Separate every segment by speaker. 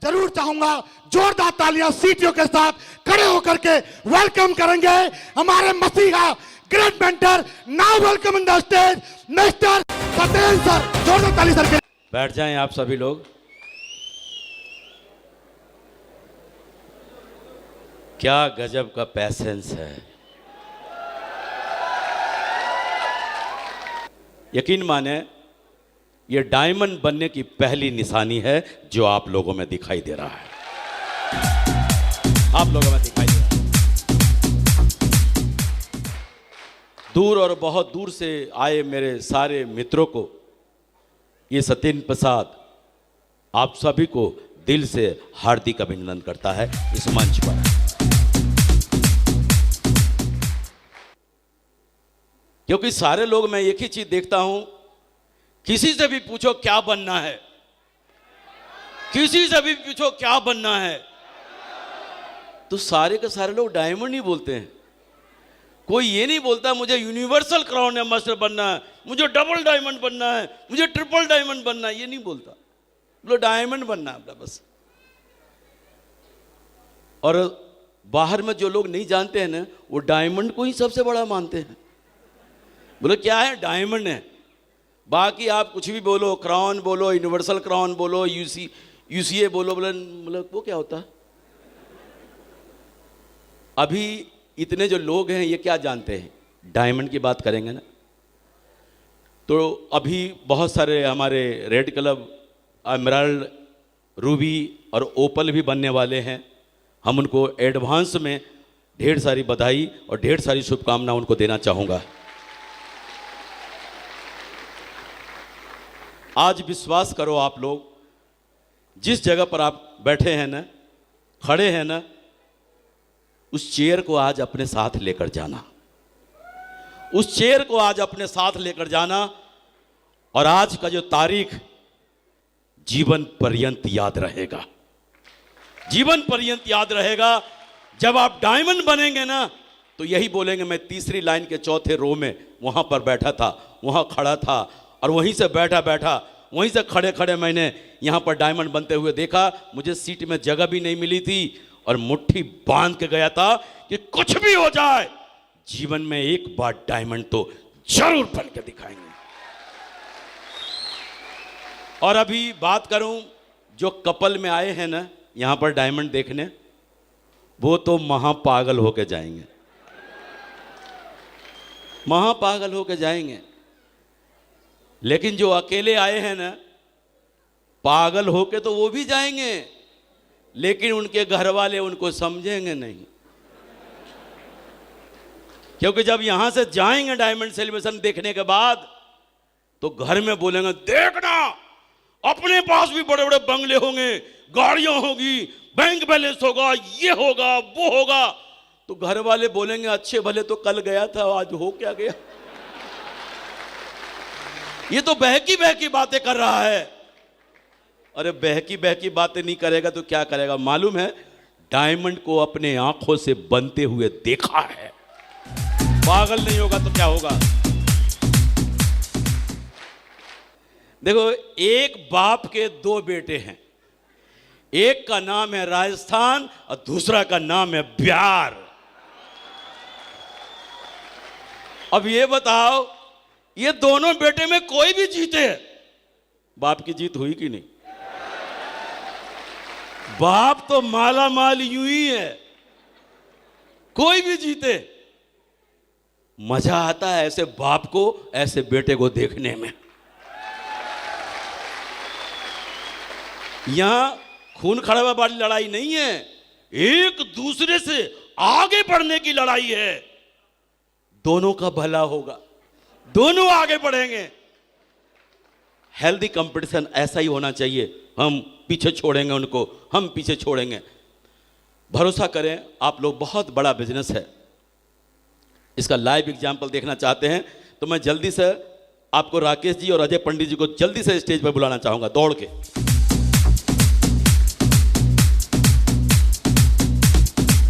Speaker 1: जरूर चाहूंगा जोरदार तालियां सीटियों के साथ खड़े होकर के वेलकम करेंगे हमारे मसीहा great mentor. Now welcome in the stage mister Patel sir. जोरदार ताली सर के।
Speaker 2: बैठ जाएं आप सभी लोग। क्या गजब का पैसेंस है। यकीन माने ये डायमंड बनने की पहली निशानी है जो आप लोगों में दिखाई दे रहा है। आप लोगों में दिखाई दे रहा है। दूर और बहुत दूर से आए मेरे सारे मित्रों को ये सत्येंद्र प्रसाद आप सभी को दिल से हार्दिक अभिनंदन करता है इस मंच पर। क्योंकि सारे लोग मैं एक ही चीज देखता हूं, किसी से भी पूछो क्या बनना है, किसी से भी पूछो क्या बनना है, तो सारे के सारे लोग डायमंड ही बोलते हैं। कोई ये नहीं बोलता मुझे यूनिवर्सल क्राउन मास्टर बनना है, मुझे डबल डायमंड बनना है, मुझे ट्रिपल डायमंड बनना है, ये नहीं बोलता। बोलो डायमंड बनना है अपना बस। और बाहर में जो लोग नहीं जानते हैं ना, वो डायमंड को ही सबसे बड़ा मानते हैं। बोलो क्या है, डायमंड है। बाकी आप कुछ भी बोलो, क्राउन बोलो, यूनिवर्सल क्राउन बोलो, यूसीए बोलो, बोलो वो क्या होता है। अभी इतने जो लोग हैं ये क्या जानते हैं, डायमंड की बात करेंगे ना तो अभी बहुत सारे हमारे रेड क्लब, एमराल्ड, रूबी और ओपल भी बनने वाले हैं। हम उनको एडवांस में ढेर सारी बधाई और ढेर सारी शुभकामनाएं उनको देना चाहूँगा। आज विश्वास करो आप लोग, जिस जगह पर आप बैठे हैं ना, खड़े हैं ना, उस चेयर को आज अपने साथ लेकर जाना, उस चेयर को आज अपने साथ लेकर जाना। और आज का जो तारीख जीवन पर्यंत याद रहेगा, जीवन पर्यंत याद रहेगा। जब आप डायमंड बनेंगे ना तो यही बोलेंगे, मैं तीसरी लाइन के चौथे रो में वहां पर बैठा था, वहां खड़ा था, और वहीं से बैठा बैठा, वहीं से खड़े खड़े मैंने यहाँ पर डायमंड बनते हुए देखा। मुझे सीट में जगह भी नहीं मिली थी और मुट्ठी बांध के गया था कि कुछ भी हो जाए जीवन में एक बार डायमंड तो जरूर बन के दिखाएंगे। और अभी बात करूं जो कपल में आए हैं ना यहाँ पर डायमंड देखने, वो तो महापागल होके जाएंगे, महापागल होके जाएंगे। लेकिन जो अकेले आए हैं ना, पागल होके तो वो भी जाएंगे, लेकिन उनके घर वाले उनको समझेंगे नहीं। क्योंकि जब यहां से जाएंगे डायमंड सेलिब्रेशन देखने के बाद, तो घर में बोलेंगे देखना अपने पास भी बड़े बड़े बंगले होंगे, गाड़ियां होगी, बैंक बैलेंस होगा, ये होगा वो होगा। तो घर वाले बोलेंगे अच्छे भले तो कल गया था, आज हो क्या गया। ये तो बहकी बातें कर रहा है। अरे बहकी बातें नहीं करेगा तो क्या करेगा मालूम है, डायमंड को अपने आंखों से बनते हुए देखा है। पागल नहीं होगा तो क्या होगा। देखो, एक बाप के दो बेटे हैं, एक का नाम है राजस्थान और दूसरा का नाम है बिहार। अब ये बताओ, ये दोनों बेटे में कोई भी जीते, बाप की जीत हुई कि नहीं। बाप तो माला माल यूं ही है, कोई भी जीते। मजा आता है ऐसे बाप को ऐसे बेटे को देखने में। यहां खून खराबा वाली लड़ाई नहीं है, एक दूसरे से आगे बढ़ने की लड़ाई है। दोनों का भला होगा, दोनों आगे बढ़ेंगे। हेल्दी कंपटीशन ऐसा ही होना चाहिए। हम पीछे छोड़ेंगे उनको, हम पीछे छोड़ेंगे। भरोसा करें, आप लोग बहुत बड़ा बिजनेस है, इसका लाइव एग्जाम्पल देखना चाहते हैं तो मैं जल्दी से आपको राकेश जी और अजय पंडित जी को जल्दी से स्टेज पर बुलाना चाहूंगा दौड़ के।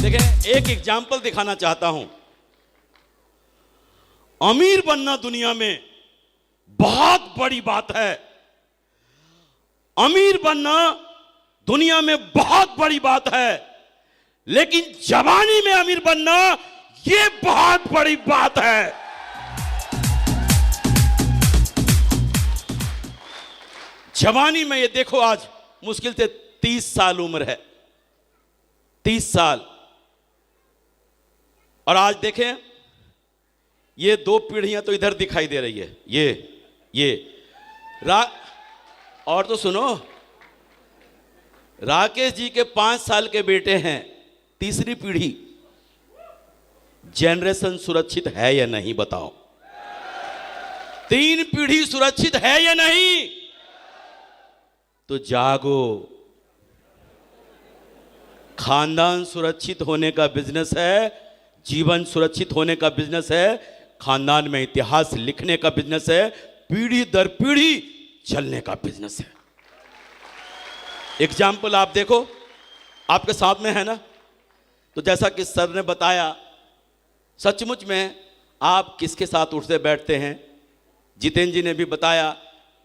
Speaker 2: देखें, एक एग्जाम्पल दिखाना चाहता हूं। अमीर बनना दुनिया में बहुत बड़ी बात है। अमीर बनना दुनिया में बहुत बड़ी बात है, लेकिन जवानी में अमीर बनना ये बहुत बड़ी बात है। जवानी में ये देखो, आज मुश्किल से 30 साल उम्र है, 30 साल। और आज देखें, ये 2 पीढ़ियां तो इधर दिखाई दे रही है, ये और तो सुनो, राकेश जी के 5 साल के बेटे हैं, तीसरी पीढ़ी। जनरेशन सुरक्षित है या नहीं बताओ? 3 पीढ़ी सुरक्षित है या नहीं? तो जागो। खानदान सुरक्षित होने का बिजनेस है, जीवन सुरक्षित होने का बिजनेस है, खानदान में इतिहास लिखने का बिजनेस है, पीढ़ी दर पीढ़ी चलने का बिजनेस है। एग्जाम्पल आप देखो, आपके साथ में है ना। तो जैसा कि सर ने बताया, सचमुच में आप किसके साथ उठते बैठते हैं। जितेंद्र जी ने भी बताया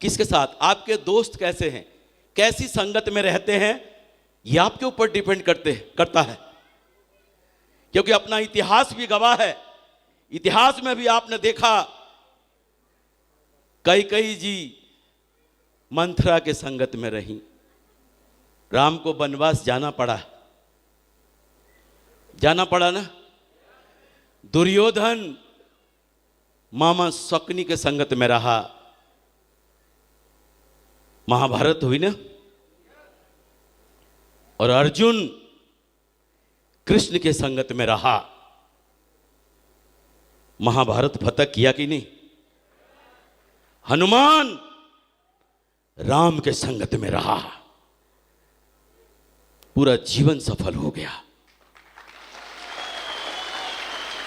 Speaker 2: किसके साथ, आपके दोस्त कैसे हैं, कैसी संगत में रहते हैं, यह आपके ऊपर डिपेंड करता है। क्योंकि अपना इतिहास भी गवाह है। इतिहास में भी आपने देखा, कैकेयी जी मंथरा के संगत में रही, राम को वनवास जाना पड़ा ना। दुर्योधन मामा शकुनी के संगत में रहा, महाभारत हुई ना। और अर्जुन कृष्ण के संगत में रहा, महाभारत फतह किया कि नहीं। हनुमान राम के संगत में रहा, पूरा जीवन सफल हो गया।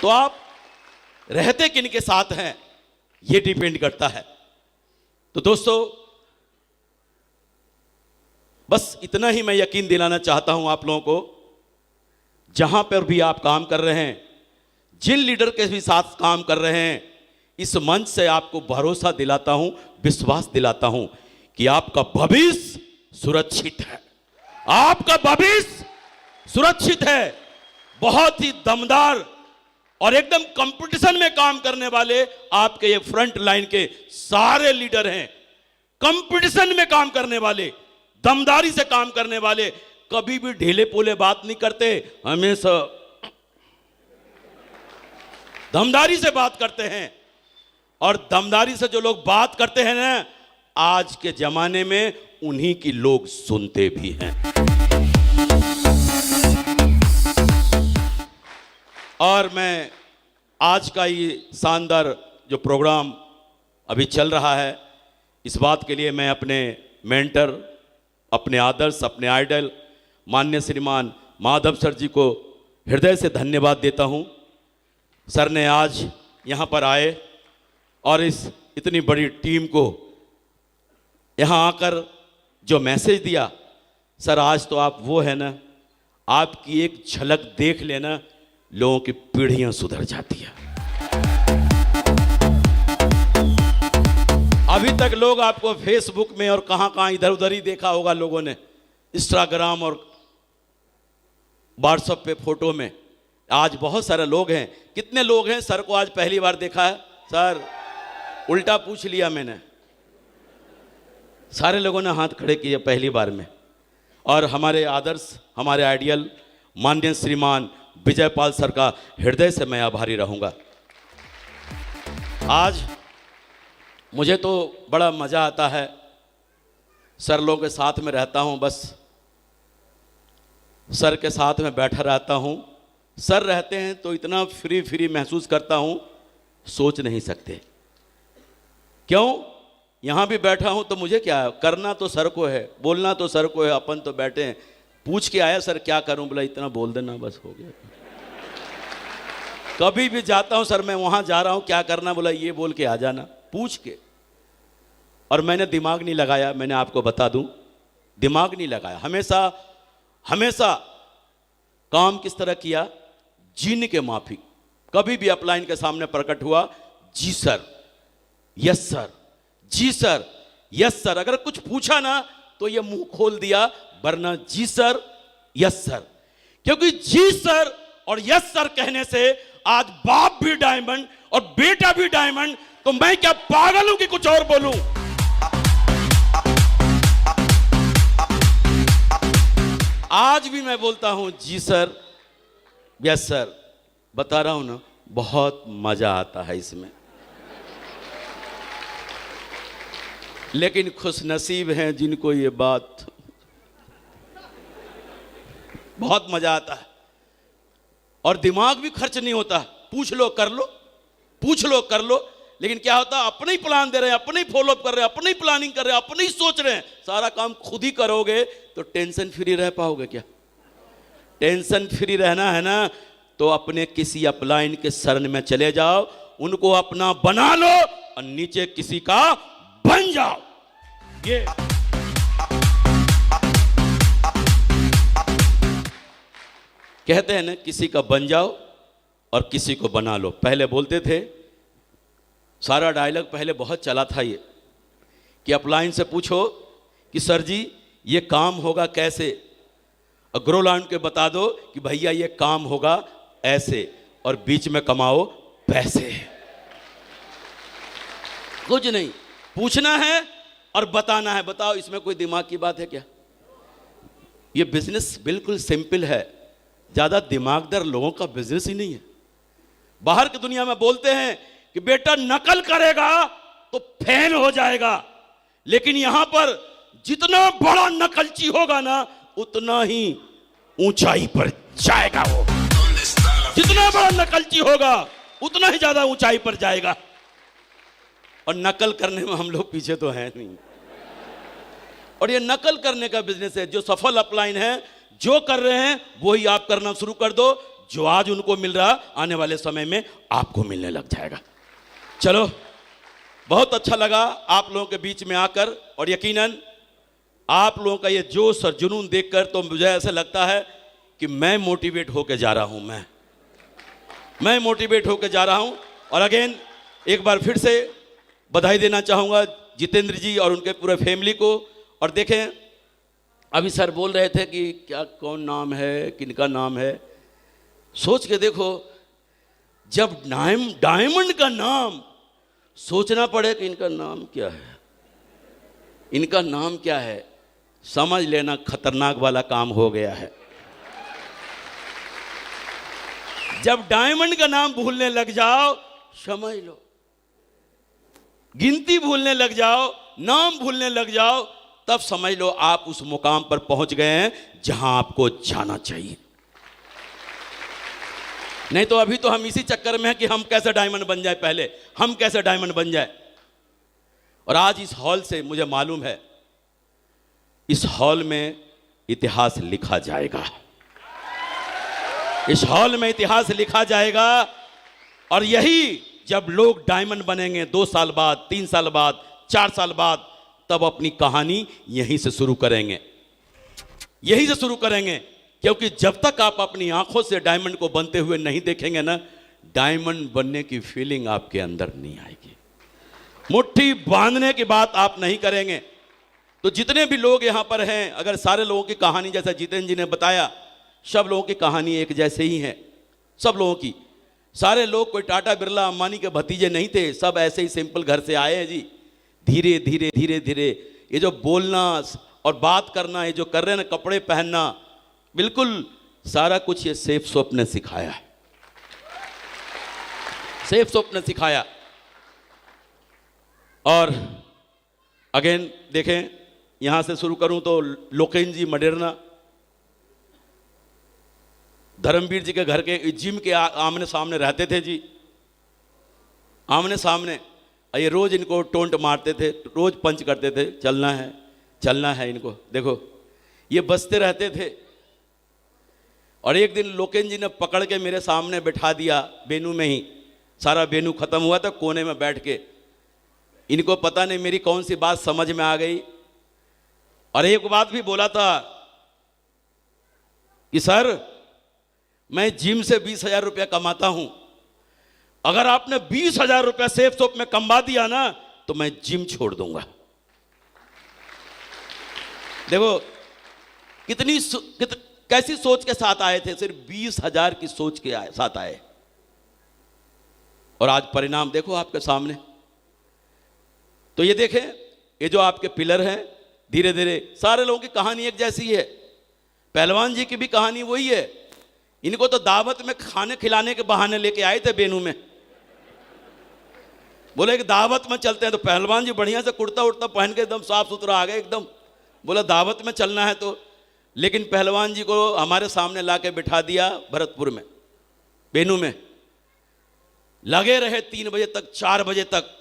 Speaker 2: तो आप रहते किन के साथ हैं, यह डिपेंड करता है। तो दोस्तों, बस इतना ही मैं यकीन दिलाना चाहता हूं आप लोगों को, जहां पर भी आप काम कर रहे हैं, जिन लीडर के भी साथ काम कर रहे हैं, इस मंच से आपको भरोसा दिलाता हूं, विश्वास दिलाता हूं कि आपका भविष्य सुरक्षित है। आपका भविष्य सुरक्षित है। बहुत ही दमदार और एकदम कंपटीशन में काम करने वाले आपके ये फ्रंट लाइन के सारे लीडर हैं। कंपटीशन में काम करने वाले, दमदारी से काम करने वाले, कभी भी ढीले पोले बात नहीं करते, हमेशा दमदारी से बात करते हैं। और दमदारी से जो लोग बात करते हैं ना, आज के जमाने में उन्हीं की लोग सुनते भी हैं। और मैं आज का ये शानदार जो प्रोग्राम अभी चल रहा है, इस बात के लिए मैं अपने मेंटर, अपने आदर्श, अपने आइडल माननीय श्रीमान माधव सर जी को हृदय से धन्यवाद देता हूं। सर ने आज यहां पर आए और इस इतनी बड़ी टीम को यहां आकर जो मैसेज दिया, सर आज तो आप वो है ना, आपकी एक झलक देख लेना, लोगों की पीढ़ियां सुधर जाती है। अभी तक लोग आपको फेसबुक में और कहां इधर उधर ही देखा होगा लोगों ने, इंस्टाग्राम और व्हाट्सएप पे फोटो में। आज बहुत सारे लोग हैं। कितने लोग हैं सर को आज पहली बार देखा है? सर उल्टा पूछ लिया मैंने, सारे लोगों ने हाथ खड़े किए पहली बार में। और हमारे आदर्श, हमारे आइडियल माननीय श्रीमान विजयपाल सर का हृदय से मैं आभारी रहूंगा। आज मुझे तो बड़ा मज़ा आता है, सर लोगों के साथ में रहता हूं, बस सर के साथ में बैठा रहता हूं। सर रहते हैं तो इतना फ्री महसूस करता हूं, सोच नहीं सकते। क्यों? यहां भी बैठा हूं तो मुझे क्या है, करना तो सर को है, बोलना तो सर को है, अपन तो बैठे हैं। पूछ के आया सर क्या करूं, बोला इतना बोल देना बस हो गया। कभी भी जाता हूं, सर मैं वहां जा रहा हूं क्या करना, बोला ये बोल के आ जाना, पूछ के। और मैंने दिमाग नहीं लगाया, मैंने आपको बता दूं, दिमाग नहीं लगाया। हमेशा काम किस तरह किया, जीने के माफिक। कभी भी अपलाइन के सामने प्रकट हुआ, जी सर, यस सर, जी सर, यस सर। अगर कुछ पूछा ना तो ये मुंह खोल दिया, वरना जी सर यस सर। क्योंकि जी सर और यस सर कहने से आज बाप भी डायमंड और बेटा भी डायमंड, तो मैं क्या पागल हूं कि कुछ और बोलूं। आज भी मैं बोलता हूं जी सर यस सर। बता रहा हूं ना, बहुत मजा आता है इसमें। लेकिन खुशनसीब हैं जिनको ये बात बहुत मजा आता है और दिमाग भी खर्च नहीं होता। पूछ लो कर लो, पूछ लो कर लो। लेकिन क्या होता है, अपने ही प्लान दे रहे हैं, अपने ही फॉलोअप कर रहे हैं, अपनी प्लानिंग कर रहे हैं, अपने ही सोच रहे हैं। सारा काम खुद ही करोगे तो टेंशन फ्री रह पाओगे क्या? टेंशन फ्री रहना है ना, तो अपने किसी अपलाइन के शरण में चले जाओ, उनको अपना बना लो और नीचे किसी का बन जाओ। ये कहते हैं ना, किसी का बन जाओ और किसी को बना लो। पहले बोलते थे, सारा डायलॉग पहले बहुत चला था ये, कि अपलाइन से पूछो कि सर जी ये काम होगा कैसे, और ग्रोलाइन के बता दो कि भैया ये काम होगा ऐसे, और बीच में कमाओ पैसे। कुछ नहीं, पूछना है और बताना है। बताओ इसमें कोई दिमाग की बात है क्या? ये बिजनेस बिल्कुल सिंपल है, ज्यादा दिमागदार लोगों का बिजनेस ही नहीं है। बाहर की दुनिया में बोलते हैं कि बेटा नकल करेगा तो फेल हो जाएगा, लेकिन यहां पर जितना बड़ा नकलची होगा ना, उतना ही ऊंचाई पर जाएगा। वो जितना बड़ा नकलची होगा उतना ही ज्यादा ऊंचाई पर जाएगा। और नकल करने में हम लोग पीछे तो हैं नहीं। और ये नकल करने का बिजनेस है। जो सफल अपलाइन है, जो कर रहे हैं वही आप करना शुरू कर दो। जो आज उनको मिल रहा, आने वाले समय में आपको मिलने लग जाएगा। चलो, बहुत अच्छा लगा आप लोगों के बीच में आकर, और यकीनन आप लोगों का ये जोश और जुनून देखकर तो मुझे ऐसा लगता है कि मैं मोटिवेट होकर जा रहा हूं। मैं मोटिवेट होकर जा रहा हूं। और अगेन एक बार फिर से बधाई देना चाहूँगा जितेंद्र जी और उनके पूरे फैमिली को। और देखें, अभी सर बोल रहे थे कि क्या कौन नाम है, किनका नाम है। सोच के देखो, जब डायमंड का नाम सोचना पड़े कि इनका नाम क्या है, इनका नाम क्या है, समझ लेना खतरनाक वाला काम हो गया है। जब डायमंड का नाम भूलने लग जाओ, समझ लो, गिनती भूलने लग जाओ, नाम भूलने लग जाओ, तब समझ लो आप उस मुकाम पर पहुंच गए हैं जहां आपको जाना चाहिए। नहीं तो अभी तो हम इसी चक्कर में हैं कि हम कैसे डायमंड बन जाए, पहले हम कैसे डायमंड बन जाए। और आज इस हॉल से मुझे मालूम है, इस हॉल में इतिहास लिखा जाएगा। इस हॉल में इतिहास लिखा जाएगा। और यही जब लोग डायमंड बनेंगे 2 साल बाद, 3 साल बाद, 4 साल बाद, तब अपनी कहानी यहीं से शुरू करेंगे, यहीं से शुरू करेंगे। क्योंकि जब तक आप अपनी आंखों से डायमंड को बनते हुए नहीं देखेंगे ना, डायमंड बनने की फीलिंग आपके अंदर नहीं आएगी। मुट्ठी बांधने की बात आप नहीं करेंगे। तो जितने भी लोग यहां पर हैं, अगर सारे लोगों की कहानी जैसा जितेंद्र जी ने बताया, सब लोगों की कहानी एक जैसे ही है। सब लोगों की, सारे लोग कोई टाटा बिरला अंबानी के भतीजे नहीं थे, सब ऐसे ही सिंपल घर से आए हैं जी। धीरे धीरे धीरे धीरे ये जो बोलना और बात करना, ये जो कर रहे हैं ना, कपड़े पहनना, बिल्कुल सारा कुछ ये सेफ सोप ने सिखाया है। सेफ सोप ने सिखाया। और अगेन देखें, यहां से शुरू करूं तो लोकेन जी मडेरना, धर्मवीर जी के घर के जिम के आमने सामने रहते थे जी, आमने सामने। ये रोज इनको टोंट मारते थे, रोज पंच करते थे, चलना है चलना है इनको। देखो ये बसते रहते थे। और एक दिन लोकेन जी ने पकड़ के मेरे सामने बैठा दिया, बेनू में ही। सारा बेनू खत्म हुआ था, कोने में बैठ के। इनको पता नहीं मेरी कौन सी बात समझ में आ गई। और एक बात भी बोला था कि सर मैं जिम से 20,000 रुपया कमाता हूं, अगर आपने 20,000 रुपया सेफ सोप में कमा दिया ना, तो मैं जिम छोड़ दूंगा। देखो कैसी सोच के साथ आए थे? सिर्फ 20,000 की सोच के साथ आए, और आज परिणाम देखो आपके सामने। तो ये देखें, ये जो आपके पिलर हैं, धीरे धीरे सारे लोगों की कहानी एक जैसी है। पहलवान जी की भी कहानी वही है। इनको तो दावत में खाने खिलाने के बहाने लेके आए थे बेनू में, बोले कि दावत में चलते हैं। तो पहलवान जी बढ़िया से कुर्ता उड़ता पहन के एकदम साफ सुथरा आ गए एकदम, बोला दावत में चलना है तो। लेकिन पहलवान जी को हमारे सामने ला के बिठा दिया भरतपुर में, बेनू में। लगे रहे 3 बजे तक, 4 बजे तक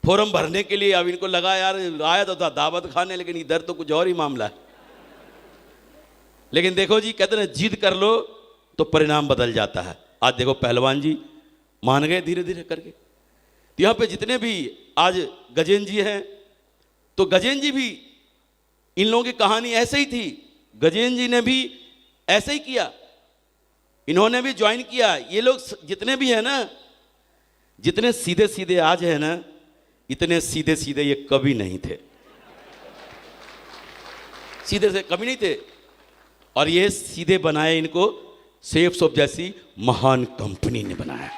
Speaker 2: फॉर्म भरने के लिए। अब इनको लगा यार आया तो था दावत खाने, लेकिन इधर तो कुछ और ही मामला है। लेकिन देखो जी, कहते हैं जिद कर लो तो परिणाम बदल जाता है। आज देखो पहलवान जी मान गए धीरे धीरे करके। तो यहाँ पे जितने भी आज गजेंद्र जी हैं, तो गजेंद्र जी भी, इन लोगों की कहानी ऐसे ही थी। गजेंद्र जी ने भी ऐसे ही किया, इन्होंने भी ज्वाइन किया। ये लोग जितने भी हैं ना, जितने सीधे सीधे आज है ना, इतने सीधे सीधे ये कभी नहीं थे, सीधे से कभी नहीं थे। और ये सीधे बनाए इनको सेफसॉफ्ट जैसी महान कंपनी ने बनाया,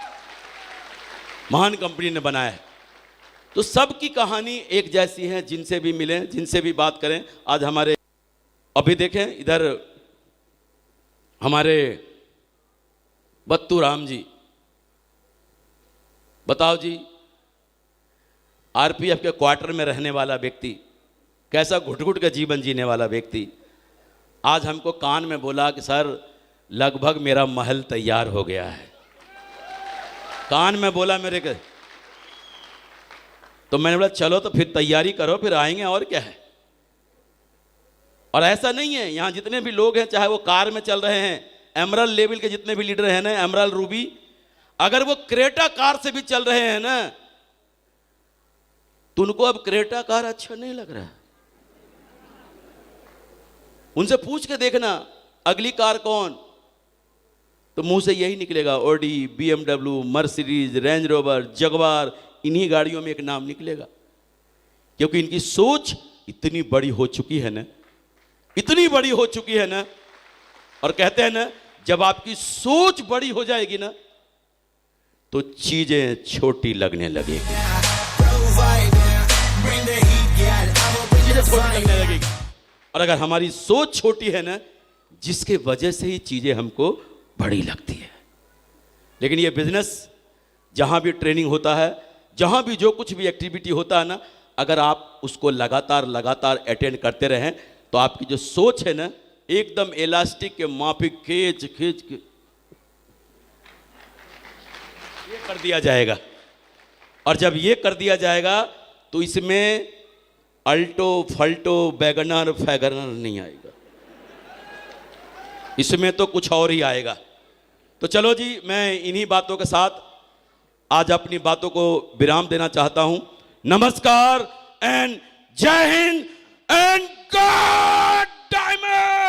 Speaker 2: महान कंपनी ने बनाया। तो सबकी कहानी एक जैसी है, जिनसे भी मिलें, जिनसे भी बात करें। आज हमारे अभी देखें इधर हमारे बत्तू राम जी, बताओ जी, आरपीएफ के क्वार्टर में रहने वाला व्यक्ति, कैसा घुट घुट का जीवन जीने वाला व्यक्ति, आज हमको कान में बोला कि सर लगभग मेरा महल तैयार हो गया है। कान में बोला मेरे के। तो मैंने बोला चलो तो फिर तैयारी करो, फिर आएंगे, और क्या है। और ऐसा नहीं है, यहाँ जितने भी लोग हैं, चाहे वो कार में चल रहे हैं, एमरल लेवल के जितने भी लीडर हैं ना, एमरल रूबी, अगर वो क्रेटा कार से भी चल रहे हैं ना, तो उनको अब क्रेटा कार अच्छा नहीं लग रहा है। उनसे पूछ के देखना अगली कार कौन, तो मुंह से यही निकलेगा Audi, BMW, Mercedes, Range Rover, Jaguar, इन्हीं गाड़ियों में एक नाम निकलेगा। क्योंकि इनकी सोच इतनी बड़ी हो चुकी है ना, इतनी बड़ी हो चुकी है ना। और कहते हैं ना, जब आपकी सोच बड़ी हो जाएगी ना, तो चीजें छोटी लगने लगेगी, चीजें छोटी लगने लगेगी। और अगर हमारी सोच छोटी है ना, जिसके वजह से ही चीजें हमको बड़ी लगती है। लेकिन ये बिजनेस, जहां भी ट्रेनिंग होता है, जहां भी जो कुछ भी एक्टिविटी होता है ना, अगर आप उसको लगातार लगातार अटेंड करते रहें, तो आपकी जो सोच है ना, एकदम इलास्टिक के माफिक खींच खींच के ये कर दिया जाएगा। और जब ये कर दिया जाएगा, तो इसमें अल्टो फल्टो वैगनर फैगनर नहीं आएगा, इसमें तो कुछ और ही आएगा। तो चलो जी, मैं इन्हीं बातों के साथ आज अपनी बातों को विराम देना चाहता हूं। नमस्कार एंड जय हिंद एंड गॉड डायमंड।